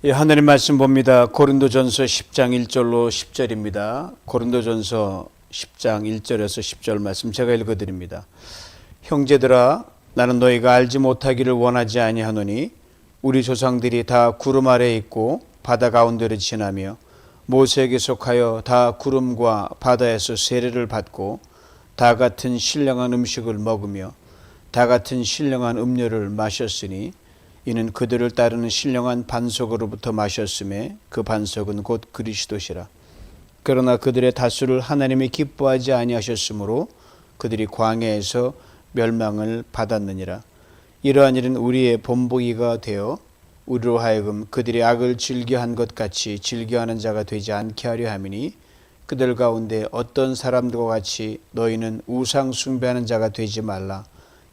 예, 하나님 말씀 봅니다. 고린도전서 10장 1절로 10절입니다. 고린도전서 10장 1절에서 10절 말씀 제가 읽어드립니다. 형제들아, 나는 너희가 알지 못하기를 원하지 아니하노니 우리 조상들이 다 구름 아래에 있고 바다 가운데를 지나며 모세에게 속하여 다 구름과 바다에서 세례를 받고 다 같은 신령한 음식을 먹으며 다 같은 신령한 음료를 마셨으니 이는 그들을 따르는 신령한 반석으로부터 마셨음에 그 반석은 곧 그리스도시라. 그러나 그들의 다수를 하나님이 기뻐하지 아니하셨으므로 그들이 광야에서 멸망을 받았느니라. 이러한 일은 우리의 본보기가 되어 우리로 하여금 그들이 악을 즐겨한 것 같이 즐겨하는 자가 되지 않게 하려 함이니 그들 가운데 어떤 사람들과 같이 너희는 우상 숭배하는 자가 되지 말라.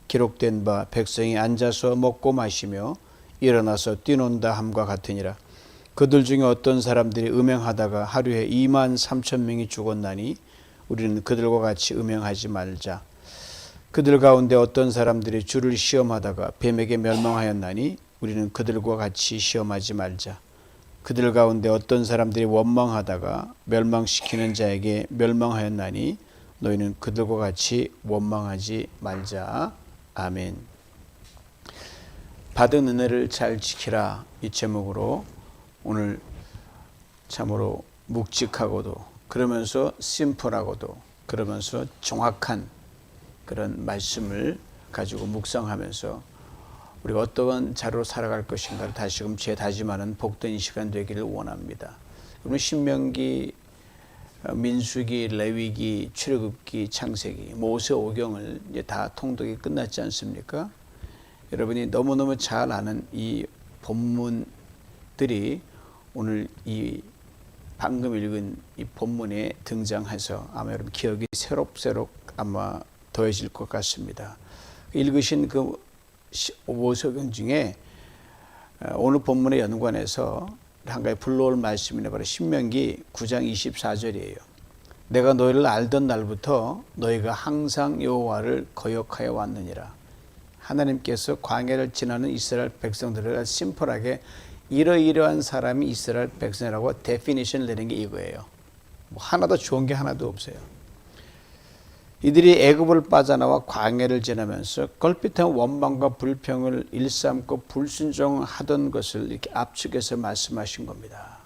기록된 바 백성이 앉아서 먹고 마시며 일어나서 뛰논다 함과 같으니라. 그들 중에 어떤 사람들이 음행하다가 하루에 23,000명이 죽었나니 우리는 그들과 같이 음행하지 말자. 그들 가운데 어떤 사람들이 주를 시험하다가 뱀에게 멸망하였나니 우리는 그들과 같이 시험하지 말자. 그들 가운데 어떤 사람들이 원망하다가 멸망시키는 자에게 멸망하였나니 너희는 그들과 같이 원망하지 말자. 아멘. 받은 은혜를 잘 지키라, 이 제목으로 오늘 참으로 묵직하고도 그러면서 심플하고도 그러면서 정확한 그런 말씀을 가지고 묵상하면서 우리가 어떠한 자료로 살아갈 것인가를 다시금 재다짐하는 복된 이 시간 되기를 원합니다. 그러면 신명기, 민수기, 레위기, 출애굽기, 창세기, 모세오경을 이제 다 통독이 끝났지 않습니까? 여러분이 너무너무 잘 아는 이 본문들이 오늘 이 방금 읽은 이 본문에 등장해서 아마 여러분 기억이 새록새록 아마 더해질 것 같습니다. 읽으신 그 모세오경 중에 오늘 본문의 연관해서 한 가지 불러올 말씀이 바로 신명기 9장 24절이에요. 내가 너희를 알던 날부터 너희가 항상 여호와를 거역하여 왔느니라. 하나님께서 광야를 지나는 이스라엘 백성들을 심플하게 이러이러한 사람이 이스라엘 백성이라고 데피니션을 내는 게 이거예요. 뭐 하나도 좋은 게 하나도 없어요. 이들이 애굽을 빠져나와 광야를 지나면서 걸핏한 원망과 불평을 일삼고 불순종하던 것을 이렇게 압축해서 말씀하신 겁니다.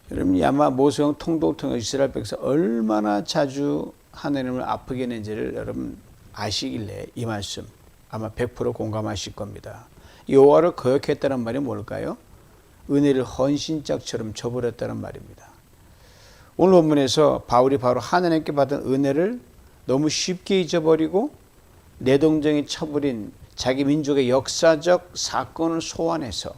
여러분이 아마 모세오경 통독을 통해 이스라엘 백성 얼마나 자주 하나님을 아프게 했는지를 여러분 아시길래 이 말씀 아마 100% 공감하실 겁니다. 여호와를 거역했다는 말이 뭘까요? 은혜를 헌신짝처럼 저버렸다는 말입니다. 오늘 본문에서 바울이 바로 하나님께 받은 은혜를 너무 쉽게 잊어버리고 내동정이 쳐버린 자기 민족의 역사적 사건을 소환해서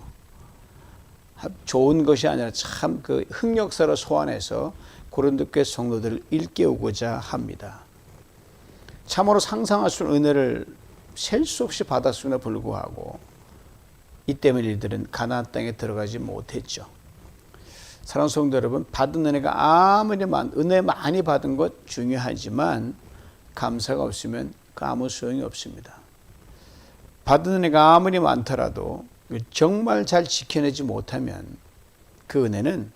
좋은 것이 아니라 참 그 흑역사로 소환해서 고린도 교회 성도들을 일깨우고자 합니다. 참으로 상상할 수 없는 은혜를 셀 수 없이 받았음에도 불구하고 이 때문에 이들은 가나안 땅에 들어가지 못했죠. 사랑하는 성도 여러분, 받은 은혜가 아무리 은혜 많이 받은 것 중요하지만 감사가 없으면 아무 소용이 없습니다. 받은 은혜가 아무리 많더라도 정말 잘 지켜내지 못하면 그 은혜는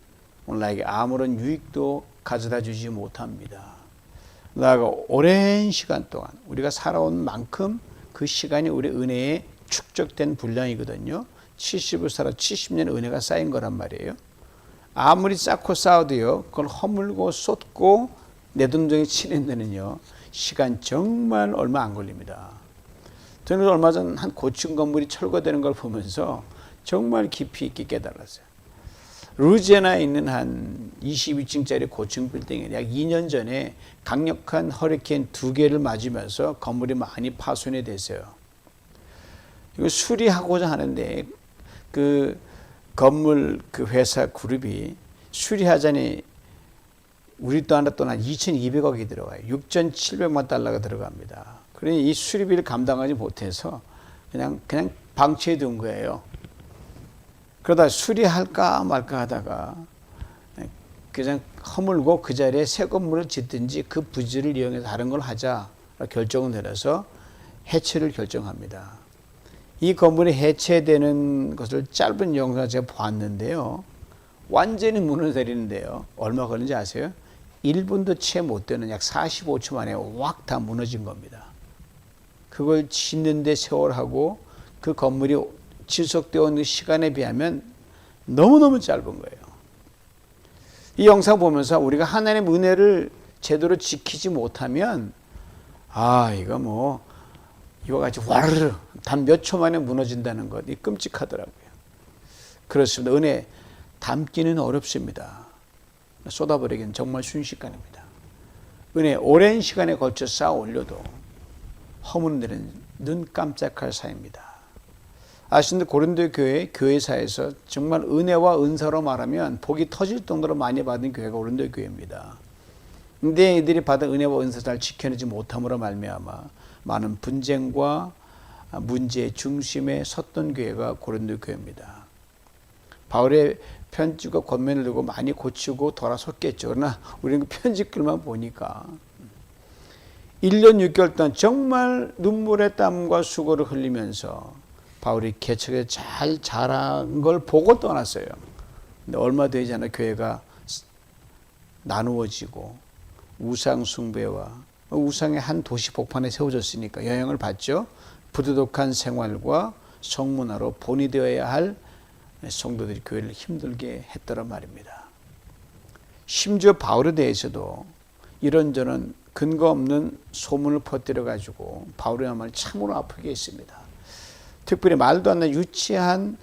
오늘 나에게 아무런 유익도 가져다 주지 못합니다. 나아가 오랜 시간 동안 우리가 살아온 만큼 그 시간이 우리 은혜에 축적된 분량이거든요. 70을 살아 70년의 은혜가 쌓인 거란 말이에요. 아무리 쌓고 쌓아도요, 그걸 허물고 쏟고 내동정이 치는 데는요, 시간 정말 얼마 안 걸립니다. 저는 얼마 전 한 고층 건물이 철거되는 걸 보면서 정말 깊이 있게 깨달았어요. 루지애나에 있는 한 22층짜리 고층 빌딩에 약 2년 전에 강력한 허리케인 2개를 맞으면서 건물이 많이 파손이 됐어요. 이거 수리하고자 하는데 그 건물 그 회사 그룹이 수리하자니 우리 돈 하나 또한 2,200억이 들어가요. 6,700만 달러가 들어갑니다. 그러니 이 수리비를 감당하지 못해서 그냥 방치해 둔 거예요. 그러다 수리할까 말까 하다가 그냥 허물고 그 자리에 새 건물을 짓든지 그 부지를 이용해서 다른 걸 하자 결정을 내려서 해체를 결정합니다. 이 건물이 해체되는 것을 짧은 영상을 제가 봤는데요. 완전히 무너뜨리는데요. 얼마 걸린지 아세요? 1분도 채 못 되는 약 45초 만에 확 다 무너진 겁니다. 그걸 짓는데 세월하고 그 건물이 지속되어 온 시간에 비하면 너무너무 짧은 거예요. 이 영상 보면서 우리가 하나님의 은혜를 제대로 지키지 못하면 이거 뭐 이와 같이 와르르 단 몇 초 만에 무너진다는 것, 이 끔찍하더라고요. 그렇습니다. 은혜 담기는 어렵습니다. 쏟아버리기는 정말 순식간입니다. 은혜 오랜 시간에 걸쳐 쌓아 올려도 허무는 일은 눈 깜짝할 사이입니다. 아시는 고린도 교회사에서 정말 은혜와 은사로 말하면 복이 터질 정도로 많이 받은 교회가 고린도 교회입니다. 근데 이들이 받은 은혜와 은사 잘 지켜내지 못함으로 말미암아 많은 분쟁과 문제의 중심에 섰던 교회가 고린도 교회입니다. 바울의 편지가 권면을 두고 많이 고치고 돌아섰겠죠. 그러나 우리는 그 편지글만 보니까 1년 6개월 동안 정말 눈물의 땀과 수고를 흘리면서 바울이 개척에 잘 자란 걸 보고 떠났어요. 근데 얼마 되지 않아 교회가 나누어지고 우상 숭배와 우상의 한 도시 복판에 세워졌으니까 영향을 받죠. 부도덕한 생활과 성문화로 본이 되어야 할 성도들이 교회를 힘들게 했더란 말입니다. 심지어 바울에 대해서도 이런저런 근거 없는 소문을 퍼뜨려 가지고 바울이야말로 참으로 아프게 했습니다. 특별히 말도 안 되는 유치한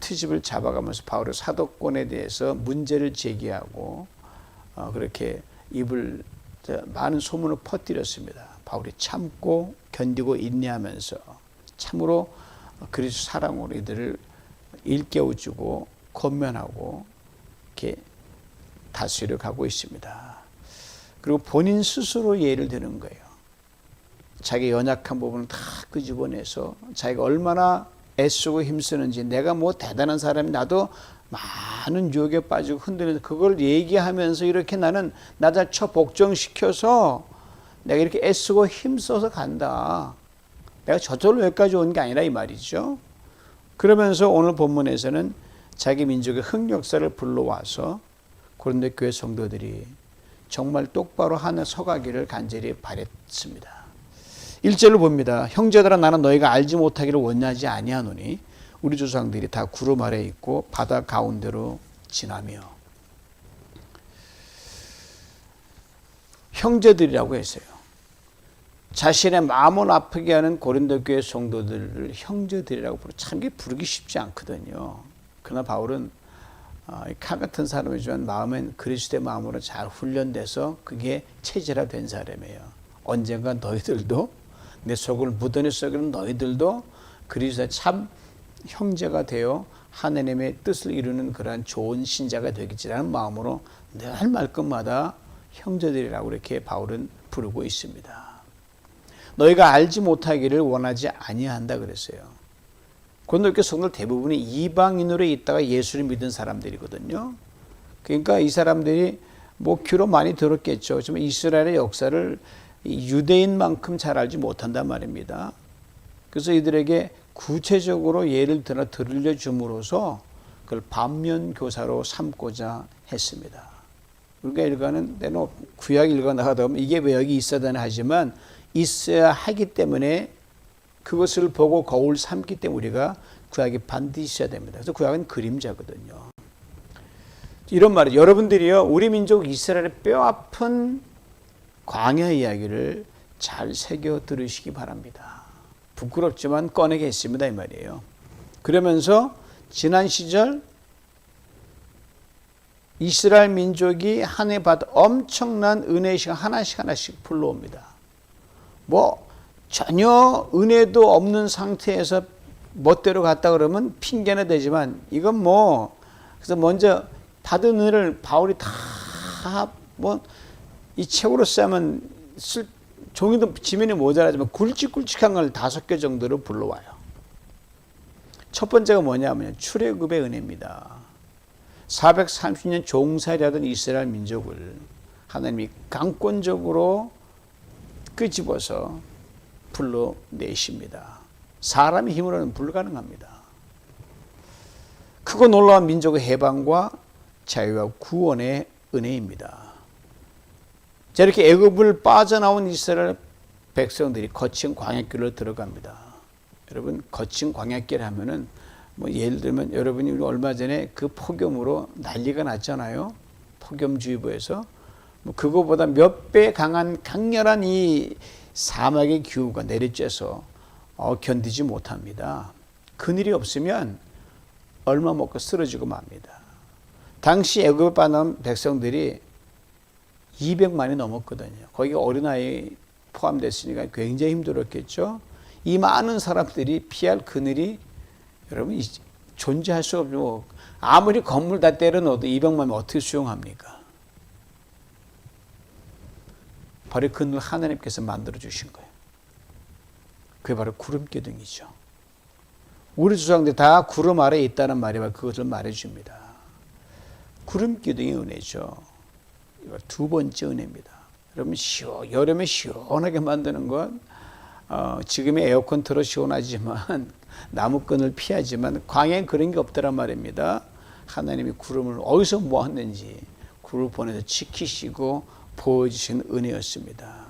트집을 잡아가면서 바울의 사도권에 대해서 문제를 제기하고 그렇게 입을 많은 소문을 퍼뜨렸습니다. 바울이 참고 견디고 인내하면서 참으로 그리스도 사랑으로 이들을 일깨워주고 권면하고 이렇게 다스려 가고 있습니다. 그리고 본인 스스로 예를 드는 거예요. 자기 연약한 부분을 다 끄집어내서 자기가 얼마나 애쓰고 힘쓰는지, 내가 뭐 대단한 사람이 나도 많은 유혹에 빠지고 흔들려서 그걸 얘기하면서 이렇게 나는 나 자체 복종시켜서 내가 이렇게 애쓰고 힘써서 간다. 내가 저절로 여기까지 온 게 아니라 이 말이죠. 그러면서 오늘 본문에서는 자기 민족의 흑역사를 불러와서 고린도 교회 성도들이 정말 똑바로 하나 서가기를 간절히 바랬습니다. 1절을 봅니다. 형제들아 나는 너희가 알지 못하기를 원하지 아니하노니 우리 조상들이 다 구름 아래 있고 바다 가운데로 지나며. 형제들이라고 했어요. 자신의 마음을 아프게 하는 고린도 교회 성도들을 형제들이라고 참 이게 부르기 쉽지 않거든요. 그러나 바울은 칼 같은 사람이지만 마음은 그리스도의 마음으로 잘 훈련돼서 그게 체질화된 사람이에요. 언젠가 너희들도 내 속을 묻어내 썩이는 너희들도 그리스도의 참 형제가 되어 하나님의 뜻을 이루는 그러한 좋은 신자가 되겠지라는 마음으로 늘 말끝마다 형제들이라고 이렇게 바울은 부르고 있습니다. 너희가 알지 못하기를 원하지 아니한다 그랬어요. 고린도 성도들 대부분이 이방인으로 있다가 예수를 믿은 사람들이거든요. 그러니까 이 사람들이 뭐 귀로 많이 들었겠죠. 하지만 이스라엘의 역사를 유대인만큼 잘 알지 못한단 말입니다. 그래서 이들에게 구체적으로 예를 들려줌으로써 그걸 반면교사로 삼고자 했습니다. 우리가 일가는 때는 구약 읽어 나가다 보면 이게 왜 여기 있어야 되나 하지만 있어야 하기 때문에 그것을 보고 거울 삼기 때문에 우리가 구약이 반드시 있어야 됩니다. 그래서 구약은 그림자거든요. 이런 말이에요. 여러분들이요, 우리 민족 이스라엘의 뼈아픈 광야 이야기를 잘 새겨 들으시기 바랍니다. 부끄럽지만 꺼내겠습니다 이 말이에요. 그러면서 지난 시절 이스라엘 민족이 한 해 받은 엄청난 은혜의 시간 하나씩 불러옵니다. 뭐 전혀 은혜도 없는 상태에서 멋대로 갔다 그러면 핑계는 되지만 이건 뭐 그래서 먼저 받은 은혜를 바울이 다 뭐 이 책으로 쓰면 종이도 지면이 모자라지만 굵직굵직한 걸 5개 정도로 불러와요. 첫 번째가 뭐냐면 출애굽의 은혜입니다. 430년 종살이하던 이스라엘 민족을 하나님이 강권적으로 끄집어서 불러내십니다. 사람의 힘으로는 불가능합니다. 크고 놀라운 민족의 해방과 자유와 구원의 은혜입니다. 자, 이렇게 애굽을 빠져나온 이스라엘 백성들이 거친 광야길로 들어갑니다. 여러분, 거친 광야길 하면은 뭐 예를 들면 여러분이 얼마 전에 그 폭염으로 난리가 났잖아요. 폭염주의보에서. 뭐 그거보다 몇 배 강한 강렬한 이 사막의 기후가 내리쬐서 견디지 못합니다. 그늘이 없으면 얼마 먹고 쓰러지고 맙니다. 당시 애굽에 빠져나온 백성들이 200만이 넘었거든요. 거기 어린아이 포함됐으니까 굉장히 힘들었겠죠. 이 많은 사람들이 피할 그늘이 여러분 존재할 수 없죠. 아무리 건물 다 때려 넣어도 200만이 어떻게 수용합니까? 바로 그늘 하나님께서 만들어 주신 거예요. 그게 바로 구름기둥이죠. 우리 조상들이 다 구름 아래에 있다는 말이 바로 그것을 말해줍니다. 구름기둥이 은혜죠. 이거 두 번째 은혜입니다. 여러분 여름에 시원하게 만드는 건 지금의 에어컨 틀어 시원하지만 나무끈을 피하지만 광야엔 그런 게 없더란 말입니다. 하나님이 구름을 어디서 모았는지 구름을 보내서 지키시고 보여주신 은혜였습니다.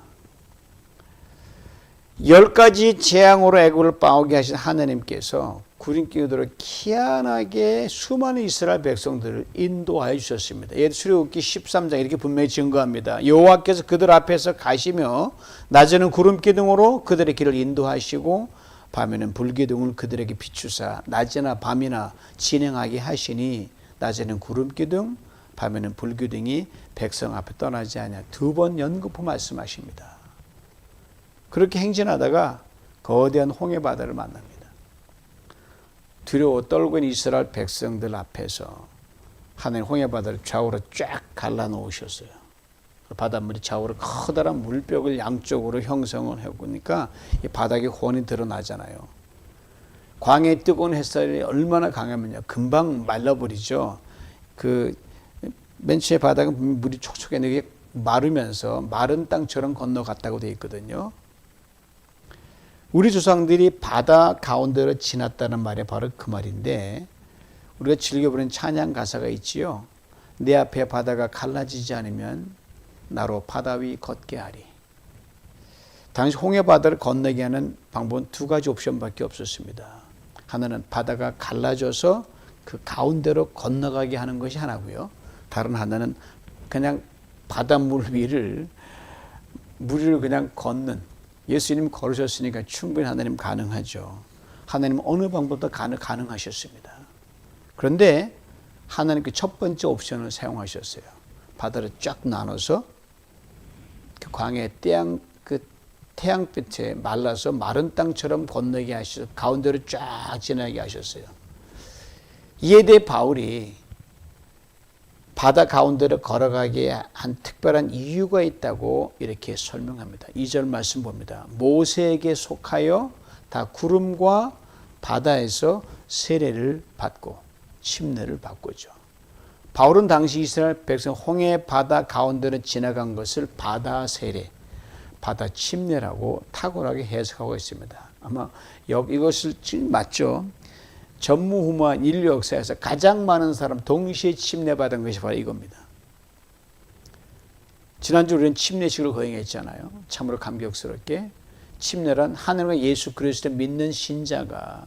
10가지 재앙으로 애굽을 빠오게 하신 하나님께서 구름기둥으로 희한하게 수많은 이스라엘 백성들을 인도하여 주셨습니다. 출애굽기 13장 이렇게 분명히 증거합니다. 여호와께서 그들 앞에서 가시며 낮에는 구름기둥으로 그들의 길을 인도하시고 밤에는 불기둥을 그들에게 비추사 낮이나 밤이나 진행하게 하시니 낮에는 구름기둥 밤에는 불기둥이 백성 앞에 떠나지 않냐. 2번 연거푸 말씀하십니다. 그렇게 행진하다가 거대한 홍해바다를 만납니다. 두려워 떨고 있는 이스라엘 백성들 앞에서 하나님 홍해바다를 좌우로 쫙 갈라놓으셨어요. 바닷물이 좌우로 커다란 물벽을 양쪽으로 형성을 해보니까 이 바닥에 혼이 드러나잖아요. 광야의 뜨거운 햇살이 얼마나 강하면요. 금방 말라버리죠. 맨 처음에 바닥은 물이 촉촉했는데 마르면서 마른 땅처럼 건너갔다고 되어 있거든요. 우리 조상들이 바다 가운데로 지났다는 말이 바로 그 말인데 우리가 즐겨 부르는 찬양 가사가 있지요. 내 앞에 바다가 갈라지지 않으면 나로 바다 위 걷게 하리. 당시 홍해바다를 건너게 하는 방법은 2가지 옵션밖에 없었습니다. 하나는 바다가 갈라져서 그 가운데로 건너가게 하는 것이 하나고요. 다른 하나는 그냥 바닷물 위를 그냥 걷는, 예수님 걸으셨으니까 충분히 하나님 가능하죠. 하나님 어느 방법도 가능하셨습니다. 그런데 하나님 그 첫 번째 옵션을 사용하셨어요. 바다를 쫙 나눠서 그 광야의 태양빛에 말라서 마른 땅처럼 건너게 하셔서 가운데로 쫙 지나게 하셨어요. 이에 대해 바울이 바다 가운데로 걸어가게 한 특별한 이유가 있다고 이렇게 설명합니다. 2절 말씀 봅니다. 모세에게 속하여 다 구름과 바다에서 세례를 받고 침례를 받고죠. 바울은 당시 이스라엘 백성 홍해 바다 가운데로 지나간 것을 바다 세례, 바다 침례라고 탁월하게 해석하고 있습니다. 아마 이것을 지금 맞죠? 전무후무한 인류 역사에서 가장 많은 사람 동시에 침례받은 것이 바로 이겁니다. 지난주 우리는 침례식을 거행했잖아요. 참으로 감격스럽게. 침례란 하늘과 예수 그리스도를 믿는 신자가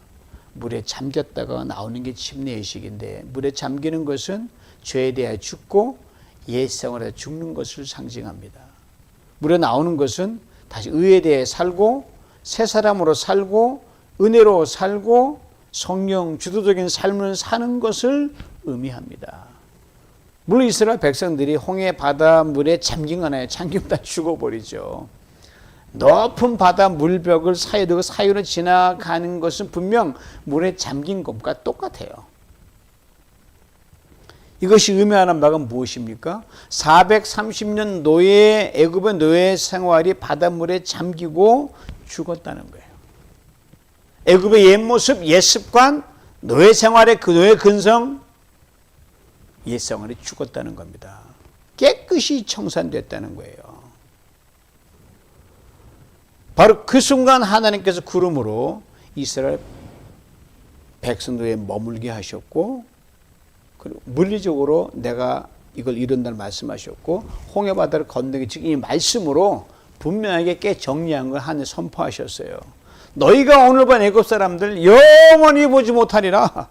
물에 잠겼다가 나오는 게 침례의식인데, 물에 잠기는 것은 죄에 대해 죽고 옛생활에 죽는 것을 상징합니다. 물에 나오는 것은 다시 의에 대해 살고 새 사람으로 살고 은혜로 살고 성령 주도적인 삶을 사는 것을 의미합니다. 물론 이스라엘 백성들이 홍해 바닷물에 잠긴 건 아니에요. 잠기면 다 죽어버리죠. 높은 바다 물벽을 사이에 두고 사이로 지나가는 것은 분명 물에 잠긴 것과 똑같아요. 이것이 의미하는 바가 무엇입니까? 430년 애굽의 노예 생활이 바닷물에 잠기고 죽었다는 거예요. 애굽의 옛 모습, 옛 습관, 노예 생활의 그 노예 근성, 옛 생활이 죽었다는 겁니다. 깨끗이 청산됐다는 거예요. 바로 그 순간 하나님께서 구름으로 이스라엘 백성들에 머물게 하셨고, 그리고 물리적으로 내가 이걸 이룬다는 말씀하셨고, 홍해 바다를 건너기 지금 이 말씀으로 분명하게 깨 정리한 걸 하늘 선포하셨어요. 너희가 오늘 본 애굽 사람들 영원히 보지 못하리라.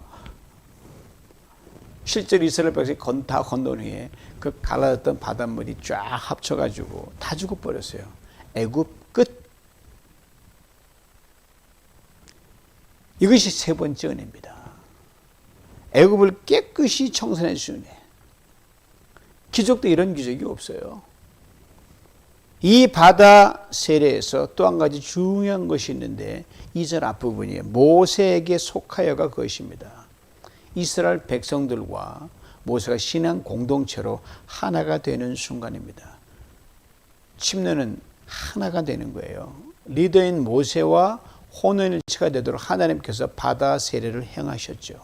실제로 이스라엘 백성이 다 건너온 후에 그 갈라졌던 바닷물이 쫙 합쳐가지고 다 죽어버렸어요. 애굽 끝. 이것이 세 번째 은혜입니다. 애굽을 깨끗이 청산해 주신 은혜. 기적도 이런 기적이 없어요. 이 바다 세례에서 또 한 가지 중요한 것이 있는데 2절 앞부분이 모세에게 속하여가 그것입니다. 이스라엘 백성들과 모세가 신앙 공동체로 하나가 되는 순간입니다. 침례는 하나가 되는 거예요. 리더인 모세와 혼연일체가 되도록 하나님께서 바다 세례를 행하셨죠.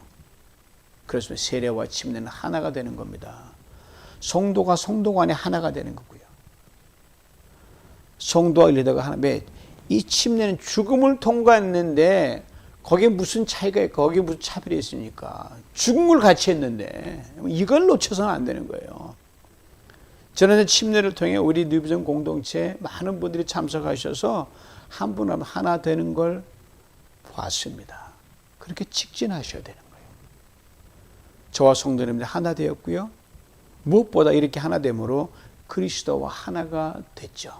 그래서 세례와 침례는 하나가 되는 겁니다. 성도가 성도 간에 하나가 되는 거고요. 성도와 리더가 하나. 이 침례는 죽음을 통과했는데 거기에 무슨 차이가 있고 거기에 무슨 차별이 있습니까? 죽음을 같이 했는데 이걸 놓쳐서는 안 되는 거예요. 지난해 침례를 통해 우리 뉴비전 공동체 많은 분들이 참석하셔서 한 분 하나 되는 걸 봤습니다. 그렇게 직진하셔야 되는 거예요. 저와 성도님들 하나 되었고요. 무엇보다 이렇게 하나 됨으로 그리스도와 하나가 됐죠.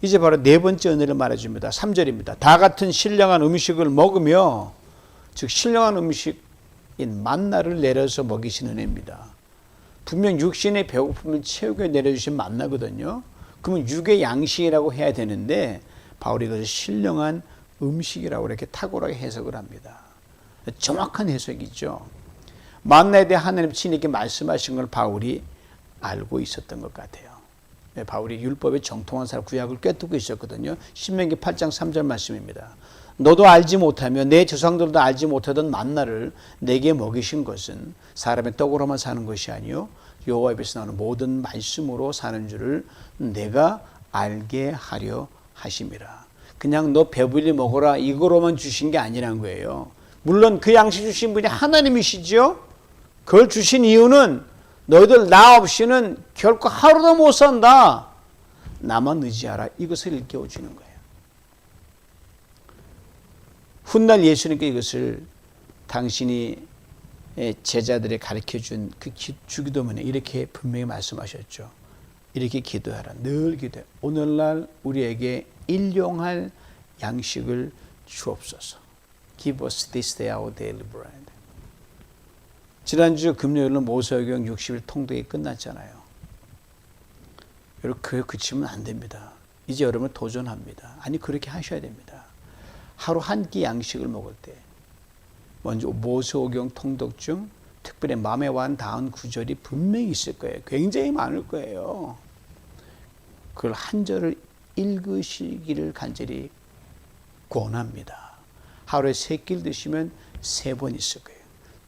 이제 바로 네 번째 은혜를 말해줍니다. 3절입니다. 다 같은 신령한 음식을 먹으며, 즉 신령한 음식인 만나를 내려서 먹이신 은혜입니다. 분명 육신의 배고픔을 채우게 내려주신 만나거든요. 그러면 육의 양식이라고 해야 되는데 바울이 그것을 신령한 음식이라고 이렇게 탁월하게 해석을 합니다. 정확한 해석이죠. 만나에 대해 하나님 친히 말씀하신 걸 바울이 알고 있었던 것 같아요. 바울이 율법에 정통한 사람 구약을 꿰뚫고 있었거든요. 신명기 8장 3절 말씀입니다. 너도 알지 못하며 내 조상들도 알지 못하던 만나를 내게 먹이신 것은 사람의 떡으로만 사는 것이 아니요 여호와 입에서 나오는 모든 말씀으로 사는 줄을 내가 알게 하려 하심이라. 그냥 너 배불리 먹어라 이거로만 주신 게 아니란 거예요. 물론 그 양식 주신 분이 하나님이시죠. 그걸 주신 이유는 너희들 나 없이는 결코 하루도 못 산다. 나만 의지하라. 이것을 일깨워 주는 거예요. 훗날 예수님께 이것을 당신이 제자들이 가르쳐준 그 주기도문에 이렇게 분명히 말씀하셨죠. 이렇게 기도하라. 늘 기도해. 오늘날 우리에게 일용할 양식을 주옵소서. Give us this day our daily bread. 지난주 금요일은 모세오경 60일 통독이 끝났잖아요. 여러분 그에 그치면 안 됩니다. 이제 여러분 도전합니다. 아니 그렇게 하셔야 됩니다. 하루 한 끼 양식을 먹을 때 먼저 모세오경 통독 중 특별히 마음에 와닿는 닿은 구절이 분명히 있을 거예요. 굉장히 많을 거예요. 그걸 한 절을 읽으시기를 간절히 권합니다. 하루에 3끼를 드시면 3번 있을 거예요.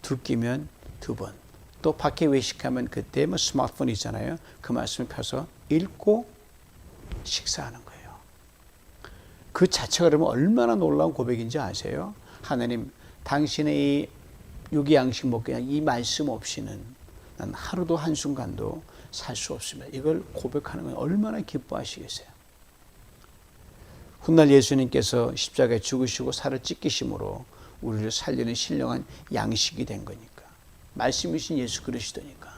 2끼면 2번. 또 밖에 외식하면 그때 스마트폰 있잖아요. 그 말씀을 펴서 읽고 식사하는 거예요. 그 자체가 그러면 얼마나 놀라운 고백인지 아세요? 하나님, 당신의 이 육의 양식 먹기 이 말씀 없이는 난 하루도 한순간도 살 수 없습니다. 이걸 고백하는 건 얼마나 기뻐하시겠어요? 훗날 예수님께서 십자가에 죽으시고 살을 찢기심으로 우리를 살리는 신령한 양식이 된 거니까. 말씀이신 예수 그리스도니까.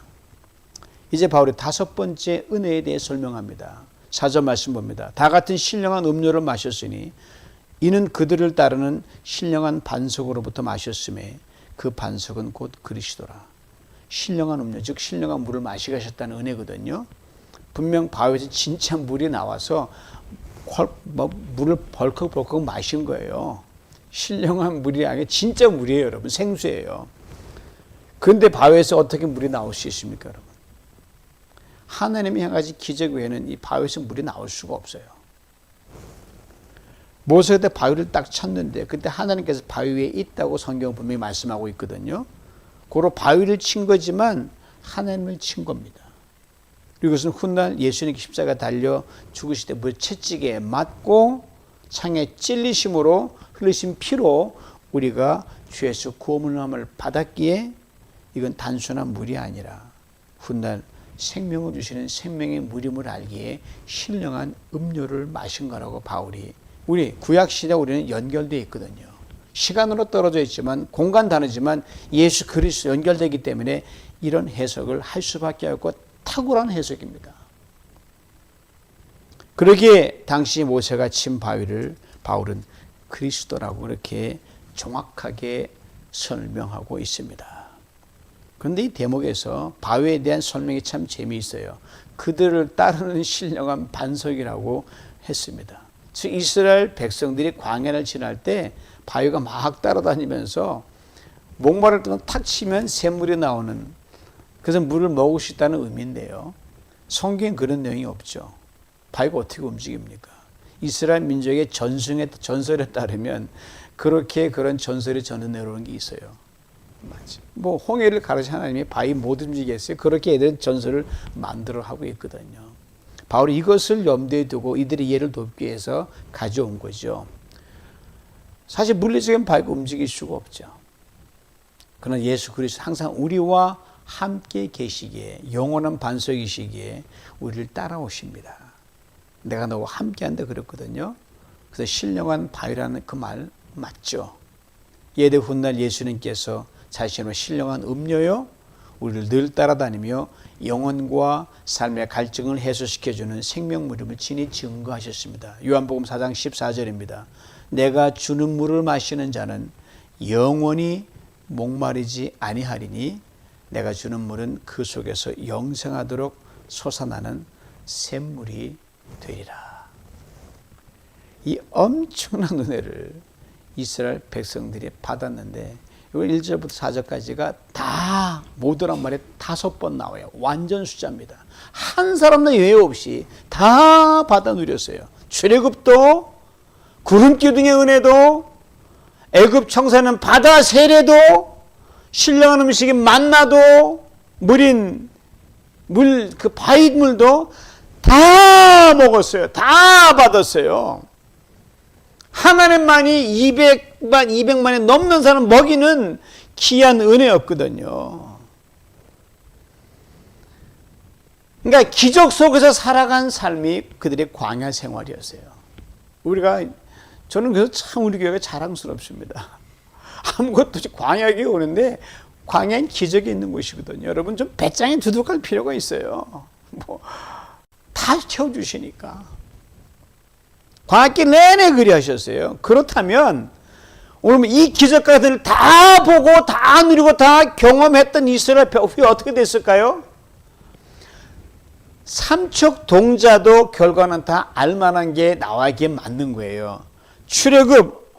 이제 바울이 5번째 은혜에 대해 설명합니다. 4절 말씀 봅니다. 다 같은 신령한 음료를 마셨으니 이는 그들을 따르는 신령한 반석으로부터 마셨음에 그 반석은 곧 그리스도라. 신령한 음료, 즉 신령한 물을 마시게 하셨다는 은혜거든요. 분명 바위에서 진짜 물이 나와서 물을 벌컥벌컥 마신 거예요. 신령한 물이 아니라 진짜 물이에요, 여러분. 생수예요. 그런데 바위에서 어떻게 물이 나올 수 있습니까, 여러분? 하나님이 향하신 기적 외에는 이 바위에서 물이 나올 수가 없어요. 모세가 그때 바위를 딱 쳤는데 그때 하나님께서 바위 위에 있다고 성경은 분명히 말씀하고 있거든요. 고로 바위를 친 거지만 하나님을 친 겁니다. 그리고 이것은 훗날 예수님 십자가 달려 죽으실 때 물 채찍에 맞고 창에 찔리심으로 흘리신 피로 우리가 죄에서 구원함을 받았기에 이건 단순한 물이 아니라 훗날 생명을 주시는 생명의 물임을 알기에 신령한 음료를 마신 거라고 바울이, 우리 구약시대 우리는 연결되어 있거든요. 시간으로 떨어져 있지만 공간 다르지만 예수 그리스도 연결되기 때문에 이런 해석을 할 수밖에 없고 탁월한 해석입니다. 그러기에 당시 모세가 친 바위를 바울은 그리스도라고 그렇게 정확하게 설명하고 있습니다. 그런데 이 대목에서 바위에 대한 설명이 참 재미있어요. 그들을 따르는 신령한 반석이라고 했습니다. 즉 이스라엘 백성들이 광야를 지날 때 바위가 막 따라다니면서 목마를 때만 탁 치면 샘물이 나오는, 그래서 물을 먹을 수 있다는 의미인데요. 성경엔 그런 내용이 없죠. 바위가 어떻게 움직입니까? 이스라엘 민족의 전설에 따르면 그렇게 그런 전설이 전해 내려오는 게 있어요. 뭐 홍해를 가르쳐 하나님이 바위 못 움직이게 했어요. 그렇게 애들은 전설을 만들어 하고 있거든요. 바울이 이것을 염두에 두고 이들의 예를 돕기 위해서 가져온 거죠. 사실 물리적인 바위가 움직일 수가 없죠. 그러나 예수 그리스도 항상 우리와 함께 계시기에, 영원한 반석이시기에 우리를 따라오십니다. 내가 너와 함께한다 그랬거든요. 그래서 신령한 바위라는 그 말 맞죠. 예대 훗날 예수님께서 자신의 신령한 음료요 우리를 늘 따라다니며 영혼과 삶의 갈증을 해소시켜주는 생명물임을 친히 증거하셨습니다. 요한복음 4장 14절입니다. 내가 주는 물을 마시는 자는 영원히 목마르지 아니하리니 내가 주는 물은 그 속에서 영생하도록 솟아나는 샘물이 되리라. 이 엄청난 은혜를 이스라엘 백성들이 받았는데 이거 1절부터 4절까지가 다 모두란 말에 5번 나와요. 완전 숫자입니다. 한 사람도 예외 없이 다 받아 누렸어요. 출애굽도, 구름기둥의 은혜도, 애굽 청사는 바다 세례도, 신령한 음식인 만나도, 그 바위물도 다 먹었어요. 다 받았어요. 하나님만이 200만이 넘는 사람 먹이는 귀한 은혜였거든요. 그러니까 기적 속에서 살아간 삶이 그들의 광야 생활이었어요. 저는 그래서 참 우리 교회가 자랑스럽습니다. 아무것도 없이 광야에 오는데 광야엔 기적이 있는 곳이거든요. 여러분 좀 배짱에 두둑할 필요가 있어요. 다 채워주시니까. 광야길 내내 그리 하셨어요. 그렇다면 오늘 이 기적까지를 다 보고 다 누리고 다 경험했던 이스라엘 후에 어떻게 됐을까요? 삼척 동자도 결과는 다 알만한 게 나와기에 맞는 거예요. 출애굽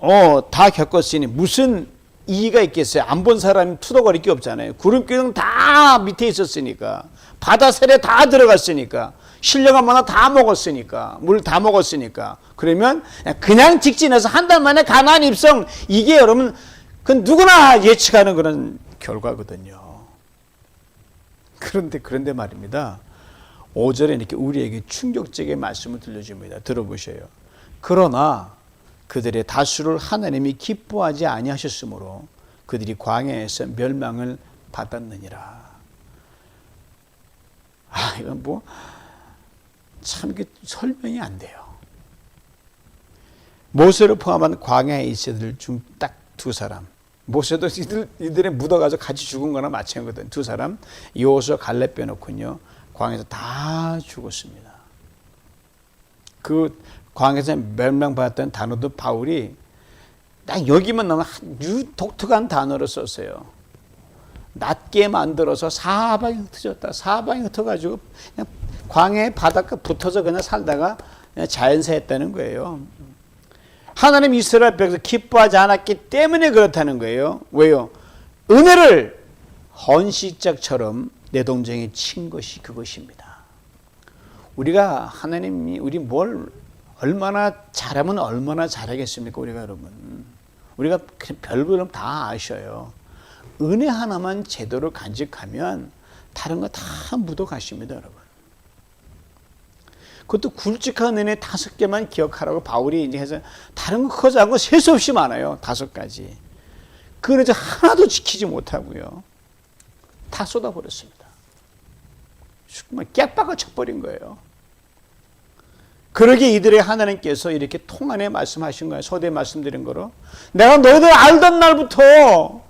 다 겪었으니 무슨 이의가 있겠어요? 안 본 사람이 투덜거릴 게 없잖아요. 구름기둥 다 밑에 있었으니까, 바다 세례 다 들어갔으니까, 신령한 만나 다 먹었으니까, 물 다 먹었으니까. 그러면 그냥 직진해서 한 달 만에 가나안 입성, 이게 여러분 그 누구나 예측하는 그런 결과거든요. 그런데 말입니다. 5절에 이렇게 우리에게 충격적인 말씀을 들려줍니다. 들어보셔요. 그러나 그들의 다수를 하나님이 기뻐하지 아니하셨으므로 그들이 광야에서 멸망을 받았느니라. 이건 참 설명이 안 돼요. 모세를 포함한 광야에 있어들 중 딱 2사람. 모세도 이들의 묻어가지고 같이 죽은 거나 마찬가지거든. 2사람. 여호수아 갈렙 빼놓고요. 광야에서 다 죽었습니다. 그 광야에서 멸망받았던 단어도 바울이 딱 여기만 나오면 독특한 단어를 썼어요. 낮게 만들어서 사방이 흩어졌다. 사방이 흩어가지고 그냥 광야의 바닷가 붙어서 그냥 살다가 그냥 자연사했다는 거예요. 하나님 이스라엘 백성 기뻐하지 않았기 때문에 그렇다는 거예요. 왜요? 은혜를 헌시짝처럼 내 동정에 친 것이 그것입니다. 우리가 하나님이 우리 뭘 얼마나 잘하면 얼마나 잘하겠습니까? 우리가 여러분. 우리가 별부름 다 아셔요. 은혜 하나만 제대로 간직하면 다른 거 다 묻어가십니다, 여러분. 그것도 굵직한 은혜 5개만 기억하라고 바울이 이제 해서 다른 거 크지 않고 셀 수 없이 많아요. 5가지. 그 은혜 하나도 지키지 못하고요. 다 쏟아버렸습니다. 정말 깨박을 쳐버린 거예요. 그러기에 이들의 하나님께서 이렇게 통안에 말씀하신 거예요. 서두에 말씀드린 거로. 내가 너희들 알던 날부터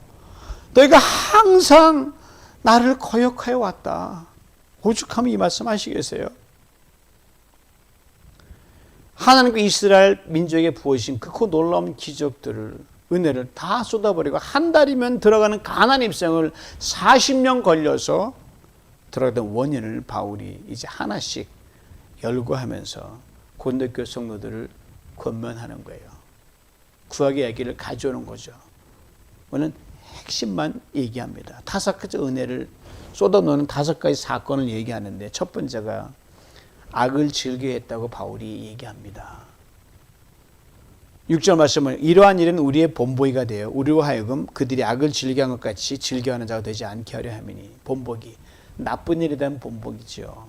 너희가 항상 나를 거역하여 왔다. 오죽하면 이 말씀 하시겠어요? 하나님과 이스라엘 민족에게 부어주신 그 놀라운 기적들을, 은혜를 다 쏟아버리고 한 달이면 들어가는 가나안 입성을 40년 걸려서 들어가던 원인을 바울이 이제 하나씩 열거하면서 고린도 성도들을 권면하는 거예요. 구약의 얘기를 가져오는 거죠. 오늘 핵심만 얘기합니다. 5가지 은혜를 쏟아놓는 5가지 사건을 얘기하는데 첫 번째가 악을 즐겨했다고 바울이 얘기합니다. 6절 말씀은 이러한 일은 우리의 본보기가 되어 우리로 하여금 그들이 악을 즐겨한 것 같이 즐겨하는 자가 되지 않게 하려 함이니. 본보기, 나쁜 일에 대한 본보기죠.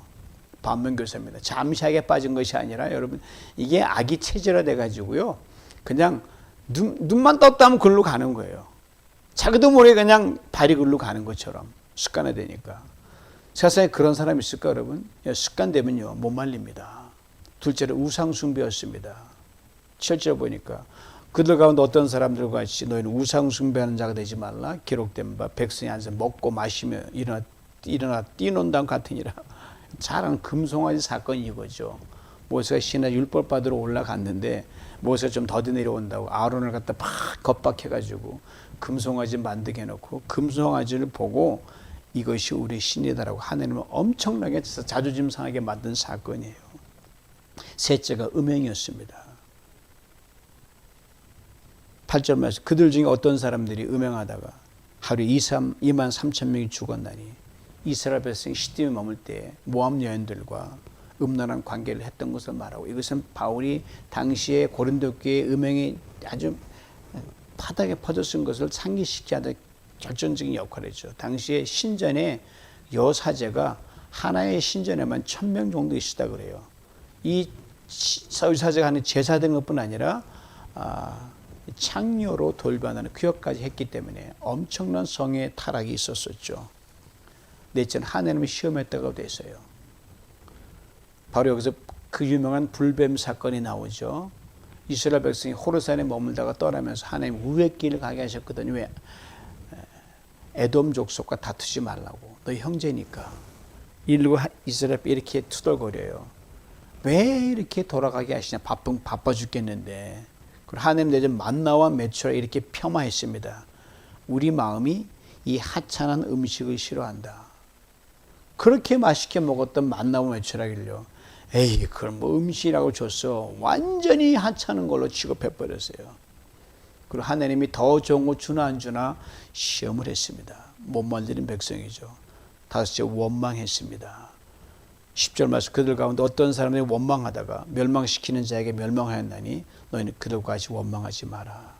반면교사입니다. 잠시하게 빠진 것이 아니라 여러분 이게 악이 체질화돼 가지고요. 그냥 눈만 떴다 하면 글로 가는 거예요. 자기도 모르게 그냥 발이 글로 가는 것처럼 습관화되니까. 세상에 그런 사람이 있을까 여러분? 습관되면요 못 말립니다. 둘째로 우상숭배였습니다. 7절 보니까 그들 가운데 어떤 사람들과 같이 너희는 우상숭배하는 자가 되지 말라. 기록된 바 백성이 앉아 먹고 마시며 일어나 뛰논다와 같으니라. 잘 아는 금송아지 사건이 이거죠. 모세가 시내 율법 받으러 올라갔는데 모세가 좀 더디 내려온다고 아론을 갖다 팍 겁박해가지고 금송아지 만들게 해놓고 금송아지를 보고 이것이 우리 신이다라고 하나님을 엄청나게 자존심 상하게 만든 사건이에요. 셋째가 음행이었습니다. 8절 말씀 그들 중에 어떤 사람들이 음행하다가 하루에 2만 3천 명이 죽었나니 이스라엘 백성이 시딤에 머물 때 모압 여인들과 음란한 관계를 했던 것을 말하고 이것은 바울이 당시에 고린도 교회의 음행이 아주 바닥에 퍼졌은 것을 상기시키기 하는 결정적인 역할이죠. 당시에 신전에 여사제가 하나의 신전에만 1,000명 정도 있었다 그래요. 이 여사제가 하는 제사된 것뿐 아니라 창녀로 돌변하는 그 역까지 했기 때문에 엄청난 성의 타락이 있었었죠. 넷째는 하나님을 시험했다고 돼 있어요. 바로 여기서 그 유명한 불뱀 사건이 나오죠. 이스라엘 백성이 호르산에 머물다가 떠나면서 하나님 우회 길을 가게 하셨거든요. 왜? 에돔 족속과 다투지 말라고. 너희 형제니까. 이러고 이스라엘 이렇게 투덜거려요. 왜 이렇게 돌아가게 하시냐. 바빠 죽겠는데. 그리고 하나님 내전 만나와 메추라 이렇게 폄하했습니다. 우리 마음이 이 하찮은 음식을 싫어한다. 그렇게 맛있게 먹었던 만나와 메추라길요. 에이 그럼 뭐 음식이라고 줬어. 완전히 하찮은 걸로 취급해버렸어요. 그리고 하나님이 더 좋은 거 주나 안 주나 시험을 했습니다. 못 만드는 백성이죠. 5째 원망했습니다. 10절 말씀 그들 가운데 어떤 사람들이 원망하다가 멸망시키는 자에게 멸망하였나니 너희는 그들과 같이 원망하지 마라.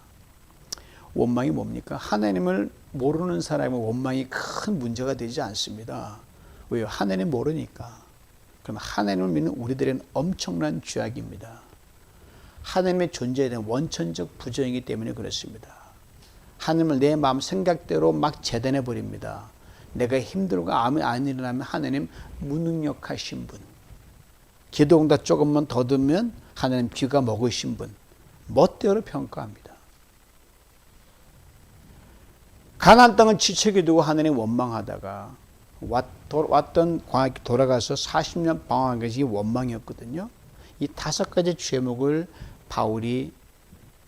원망이 뭡니까? 하나님을 모르는 사람의 원망이 큰 문제가 되지 않습니다. 왜요? 하나님 모르니까. 그럼 하나님을 믿는 우리들은 엄청난 죄악입니다. 하나님의 존재에 대한 원천적 부정이기 때문에 그렇습니다. 하나님을 내 마음 생각대로 막 재단해 버립니다. 내가 힘들고 아무 안 일어나면 하나님 무능력하신 분, 기도응답 조금만 더 듣면 하나님 귀가 먹으신 분, 멋대로 평가합니다. 가나안 땅을 지체게 두고 하나님 원망하다가 왔던 광야에 돌아가서 40년 방황한 것이 원망이었거든요. 이 5가지 죄목을 바울이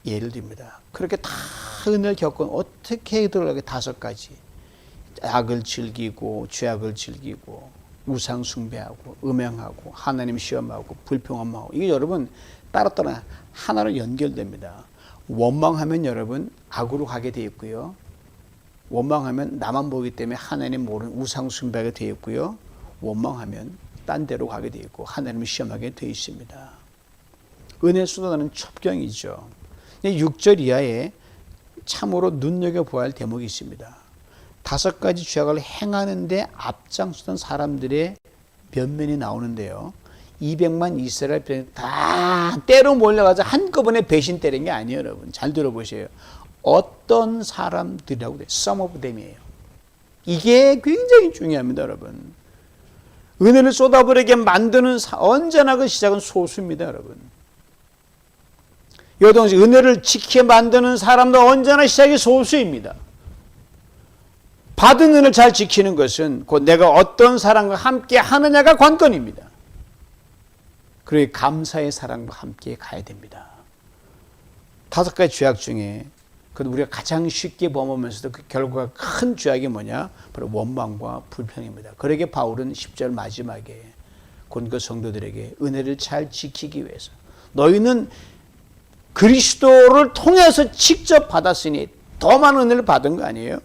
예를 듭니다. 그렇게 다 은혜를 겪은 어떻게 들어가게 5가지 악을 즐기고 죄악을 즐기고 우상 숭배하고 음행하고 하나님 시험하고 불평함하고 이게 여러분 따로따로 하나로 연결됩니다. 원망하면 여러분 악으로 가게 되어 있고요. 원망하면 나만 보기 때문에 하나님 모르는 우상 숭배하게 되어 있고요. 원망하면 딴 데로 가게 되어 있고 하나님을 시험하게 되어 있습니다. 은혜 쏟아나는 첩경이죠. 6절 이하에 참으로 눈여겨보아야 할 대목이 있습니다. 5가지 죄악을 행하는데 앞장서던 사람들의 면면이 나오는데요. 200만 이스라엘 백성 다 때로 몰려가서 한꺼번에 배신 때린 게 아니에요, 여러분. 잘 들어보세요. 어떤 사람들이라고 돼요. Some of them이에요. 이게 굉장히 중요합니다, 여러분. 은혜를 쏟아버리게 만드는 언제나 그 시작은 소수입니다, 여러분. 여동생 은혜를 지키게 만드는 사람도 언제나 시작이 소수입니다. 받은 은혜를 잘 지키는 것은 곧 내가 어떤 사람과 함께 하느냐가 관건입니다. 그리고 감사의 사람과 함께 가야 됩니다. 5가지 죄악 중에 우리가 가장 쉽게 범하면서도 그 결과가 큰 죄악이 뭐냐? 바로 원망과 불평입니다. 그러기에 바울은 10절 마지막에 고린도 성도들에게 은혜를 잘 지키기 위해서 너희는 그리스도를 통해서 직접 받았으니 더 많은 은혜를 받은 거 아니에요?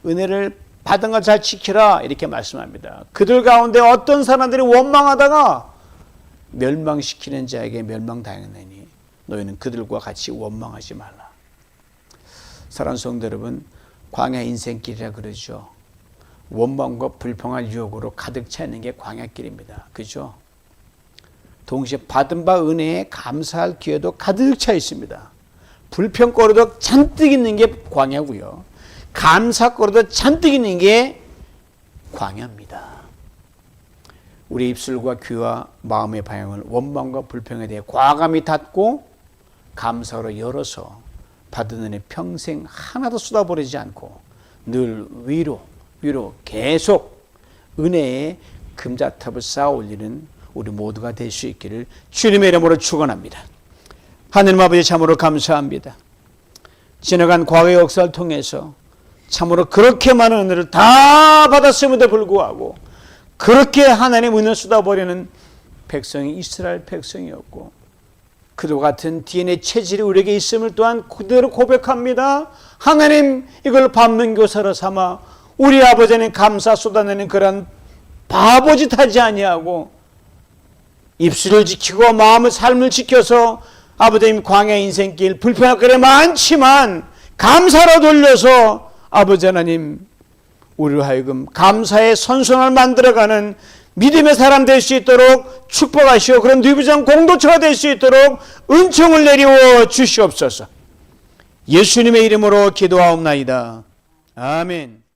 은혜를 받은 걸 잘 지키라 이렇게 말씀합니다. 그들 가운데 어떤 사람들이 원망하다가 멸망시키는 자에게 멸망당하느니 너희는 그들과 같이 원망하지 말라. 사랑하는 성도 여러분, 광야 인생길이라 그러죠. 원망과 불평할 유혹으로 가득 차 있는 게 광야길입니다. 그죠? 동시에 받은 바 은혜에 감사할 기회도 가득 차 있습니다. 불평거리도 잔뜩 있는 게 광야고요. 감사거리도 잔뜩 있는 게 광야입니다. 우리 입술과 귀와 마음의 방향을 원망과 불평에 대해 과감히 닫고 감사로 열어서 받은 은혜 평생 하나도 쏟아버리지 않고 늘 위로 계속 은혜의 금자탑을 쌓아 올리는 우리 모두가 될 수 있기를 주님의 이름으로 축원합니다. 하느님 아버지 참으로 감사합니다. 지나간 과거의 역사를 통해서 참으로 그렇게 많은 은혜를 다 받았음에도 불구하고 그렇게 하나님 은혜를 쏟아버리는 백성이 이스라엘 백성이었고 그도 같은 DNA 체질이 우리에게 있음을 또한 그대로 고백합니다. 하나님 이걸 반면교사로 삼아 우리 아버지는 감사 쏟아내는 그런 바보짓 하지 아니하고 입술을 지키고 마음의 삶을 지켜서 아버지님 광야 인생길 불편할 거리 많지만 감사로 돌려서 아버지 하나님 우리로 하여금 감사의 선순환을 만들어가는 믿음의 사람 될 수 있도록 축복하시오. 그런 누비장 공동체가 될 수 있도록 은총을 내리워 주시옵소서. 예수님의 이름으로 기도하옵나이다. 아멘.